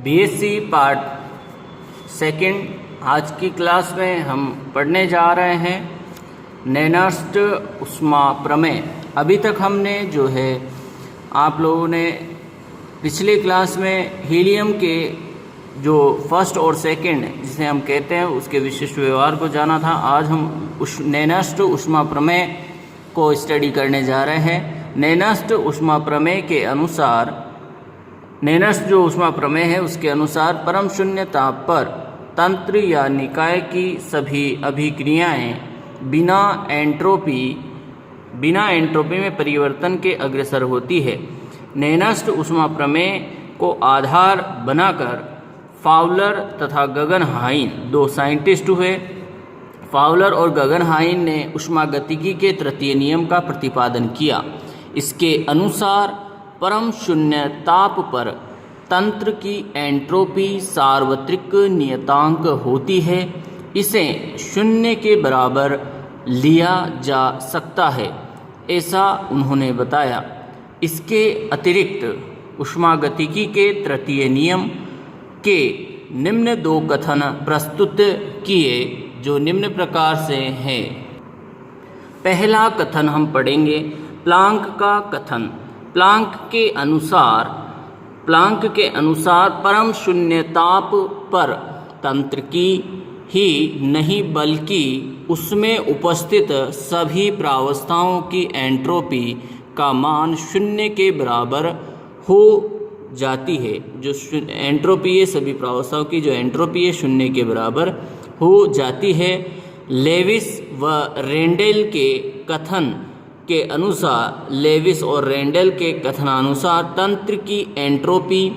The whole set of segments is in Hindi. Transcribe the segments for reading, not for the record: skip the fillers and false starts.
बीएससी पार्ट सेकंड आज की क्लास में हम पढ़ने जा रहे हैं नैनस्ट उष्मा प्रमेय। अभी तक हमने जो है आप लोगों ने पिछली क्लास में हीलियम के जो फर्स्ट और सेकंड जिसे हम कहते हैं उसके विशिष्ट व्यवहार को जाना था। आज हम नैनस्ट उष्मा प्रमेय को स्टडी करने जा रहे हैं। नैनस्ट उष्मा प्रमेय के अनुसार नैनस्ट जो उष्मा प्रमेय है उसके अनुसार परम शून्य ताप पर तंत्र या निकाय की सभी अभिक्रियाएं बिना एंट्रोपी में परिवर्तन के अग्रसर होती है। नैनस्ट उष्मा प्रमेय को आधार बनाकर फाउलर तथा गगनहाइन दो साइंटिस्ट हुए। फाउलर और गगनहाइन ने ऊष्मागतिकी के तृतीय नियम का प्रतिपादन किया। इसके अनुसार परम शून्य ताप पर तंत्र की एंट्रोपी सार्वत्रिक नियतांक होती है। इसे शून्य के बराबर लिया जा सकता है, ऐसा उन्होंने बताया। इसके अतिरिक्त ऊष्मागतिकी के तृतीय नियम के निम्न दो कथन प्रस्तुत किए जो निम्न प्रकार से हैं। पहला कथन हम पढ़ेंगे प्लांक का कथन। प्लांक के अनुसार परम शून्य ताप पर तंत्र की ही नहीं बल्कि उसमें उपस्थित सभी प्रावस्थाओं की एंट्रोपी का मान शून्य के बराबर हो जाती है। जो एंट्रोपी है सभी प्रावस्थाओं की जो एंट्रोपी है शून्य के बराबर हो जाती है। लेविस व रेंडेल के कथन के अनुसार लेविस और रेंडेल के कथनानुसार तंत्र की एंट्रोपी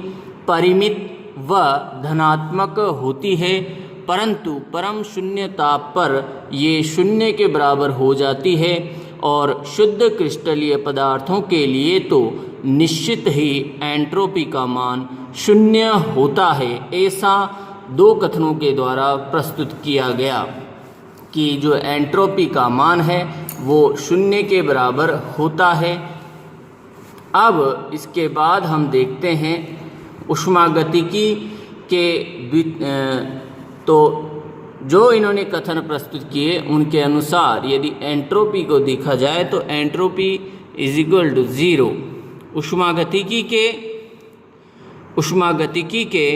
परिमित व धनात्मक होती है, परंतु परम शून्य ताप पर ये शून्य के बराबर हो जाती है और शुद्ध क्रिस्टलीय पदार्थों के लिए तो निश्चित ही एंट्रोपी का मान शून्य होता है। ऐसा दो कथनों के द्वारा प्रस्तुत किया गया कि जो एंट्रोपी का मान है वो शून्य के बराबर होता है। अब इसके बाद हम देखते हैं ऊष्मागतिकी के तो जो इन्होंने कथन प्रस्तुत किए उनके अनुसार यदि एंट्रोपी को देखा जाए तो entropy is equal to zero. ऊष्मागतिकी के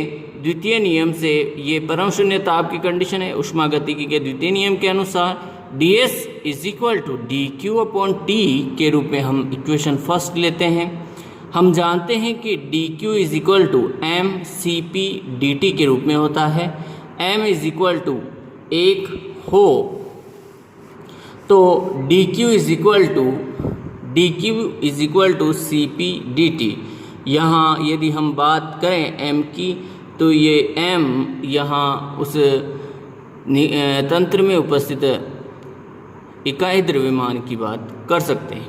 द्वितीय नियम से ये परम शून्य ताप की कंडीशन है। ऊष्मागतिकी के द्वितीय नियम के अनुसार ds is equal to D Q upon t के रूप में हम इक्वेशन फर्स्ट लेते हैं। हम जानते हैं कि d Q is equal to m c P D t के रूप में होता है। m इज इक्वल टू 1 हो तो D Q is equal to C P D t. यहाँ यदि हम बात करें m की तो ये m यहाँ उस तंत्र में उपस्थित इकाई द्रव्यमान की बात कर सकते हैं।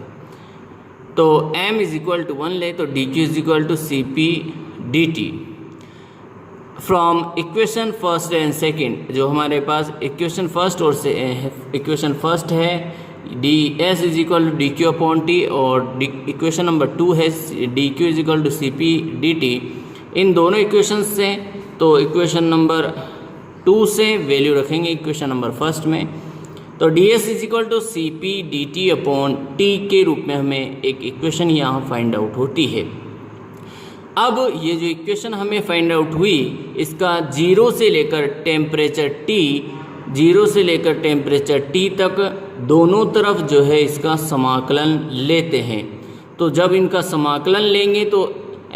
तो m इज इक्वल टू 1 ले तो D Q is equal to C P D T. From equation first and second जो हमारे पास इक्वेशन फर्स्ट और से इक्वेशन फर्स्ट है D S is equal to D Q upon T और इक्वेशन नंबर 2 है D Q is equal to C P D T. इन दोनों इक्वेशन से तो इक्वेशन नंबर 2 से वैल्यू रखेंगे इक्वेशन नंबर फर्स्ट में तो d S is equal to C P D t upon t के रूप में हमें एक इक्वेशन यहाँ फाइंड आउट होती है। अब ये जो इक्वेशन हमें फाइंड आउट हुई इसका जीरो से लेकर टेम्परेचर टी तक दोनों तरफ जो है इसका समाकलन लेते हैं। तो जब इनका समाकलन लेंगे तो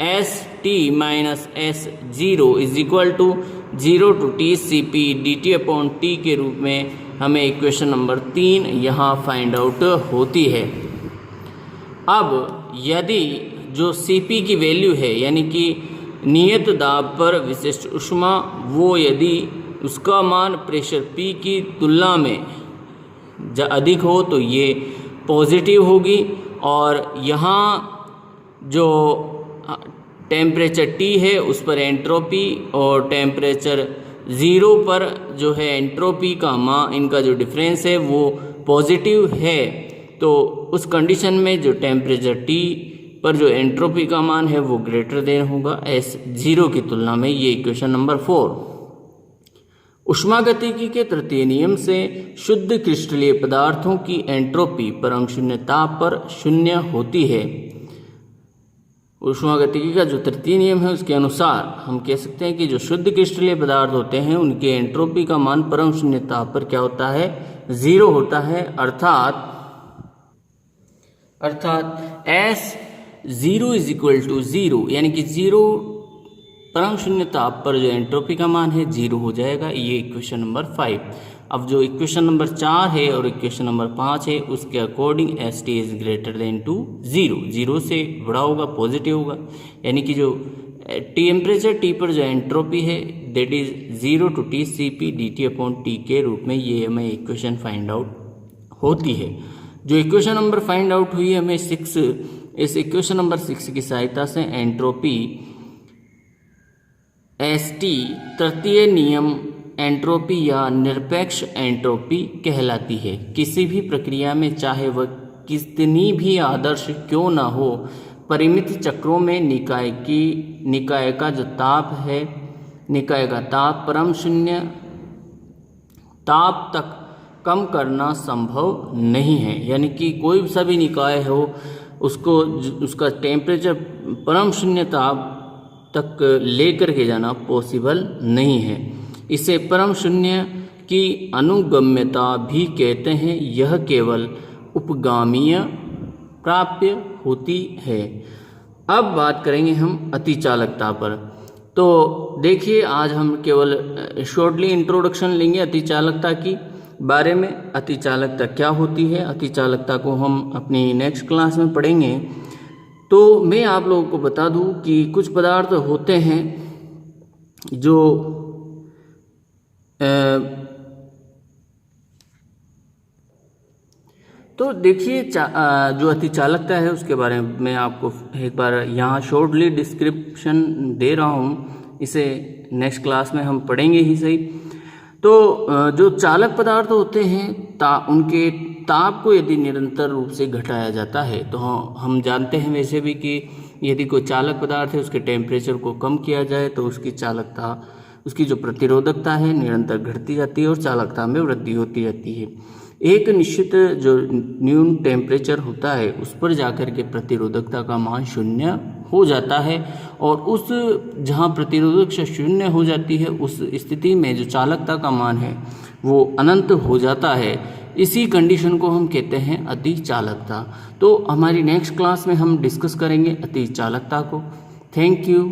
s t minus s zero is equal to 0 to t c P D t upon t के रूप में हमें इक्वेशन नंबर 3 यहाँ फाइंड आउट होती है। अब यदि जो Cp की वैल्यू है यानी कि नियत दाब पर विशिष्ट ऊष्मा वो यदि उसका मान प्रेशर P की तुलना में अधिक हो तो ये पॉजिटिव होगी और यहाँ जो टेम्परेचर T है उस पर एंट्रोपी और टेम्परेचर 0 पर जो है एंट्रोपी का मान इनका जो डिफरेंस है वो पॉजिटिव है। तो उस कंडीशन में जो टेम्परेचर T पर जो एंट्रोपी का मान है वो ग्रेटर देन होगा S0 की तुलना में। ये इक्वेशन नंबर 4। ऊष्मागतिकी के तृतीय नियम से शुद्ध क्रिस्टलीय पदार्थों की एंट्रोपी परम शून्य ताप पर शून्य होती है। ऊष्मागतिकी का जो तृतीय नियम है उसके अनुसार हम कह सकते हैं कि जो शुद्ध क्रिस्टलीय पदार्थ होते हैं उनके एंट्रोपी का मान परम शून्य ताप पर क्या होता है, 0 होता है। अर्थात S0 = 0, यानी कि 0 परम शून्य ताप पर जो एंट्रोपी का मान है 0 हो जाएगा। ये इक्वेशन नंबर 5। अब जो इक्वेशन नंबर 4 है और इक्वेशन नंबर 5 है उसके अकॉर्डिंग ST > 0, 0 से बड़ा होगा, पॉजिटिव होगा, यानी कि जो टेम्परेचर T पर जो एंट्रोपी है that is 0 to Tcp dt/T के रूप में ये हमें इक्वेशन फाइंड आउट होती है। जो इक्वेशन नंबर फाइंड आउट हुई है हमें 6, इस इक्वेशन नंबर 6 की सहायता से एंट्रोपी ST तृतीय नियम एंट्रोपी या निरपेक्ष एंट्रोपी कहलाती है। किसी भी प्रक्रिया में चाहे वह कितनी भी आदर्श क्यों न हो, परिमित चक्रों में निकाय का जो ताप है, निकाय का ताप परम शून्य ताप तक कम करना संभव नहीं है। यानी कि कोई सा भी निकाय हो उसको उसका टेम्परेचर परम शून्य ताप तक लेकर के जाना पॉसिबल नहीं है। इसे परम शून्य की अनुगम्यता भी कहते हैं। यह केवल उपगामीय प्राप्य होती है। अब बात करेंगे हम अतिचालकता पर। तो देखिए आज हम केवल शॉर्टली इंट्रोडक्शन लेंगे अतिचालकता की बारे में। अतिचालकता क्या होती है, अतिचालकता को हम अपनी नेक्स्ट क्लास में पढ़ेंगे। तो मैं आप लोगों को बता दूं कि कुछ पदार्थ होते हैं जो तो देखिए जो अतिचालकता है उसके बारे में मैं आपको एक बार यहाँ शॉर्टली डिस्क्रिप्शन दे रहा हूँ, इसे नेक्स्ट क्लास में हम पढ़ेंगे ही सही। तो जो चालक पदार्थ होते हैं उनके ताप को यदि निरंतर रूप से घटाया जाता है तो हम जानते हैं वैसे भी कि यदि कोई चालक पदार्थ है उसके टेम्परेचर को कम किया जाए तो उसकी चालकता, उसकी जो प्रतिरोधकता है निरंतर घटती जाती है और चालकता में वृद्धि होती जाती है। एक निश्चित जो न्यून टेम्परेचर होता है उस पर जाकर के प्रतिरोधकता का मान 0 हो जाता है और उस जहाँ प्रतिरोधकता 0 हो जाती है उस स्थिति में जो चालकता का मान है वो अनंत हो जाता है। इसी कंडीशन को हम कहते हैं अतिचालकता। तो हमारी नेक्स्ट क्लास में हम डिस्कस करेंगे अतिचालकता को। Thank you.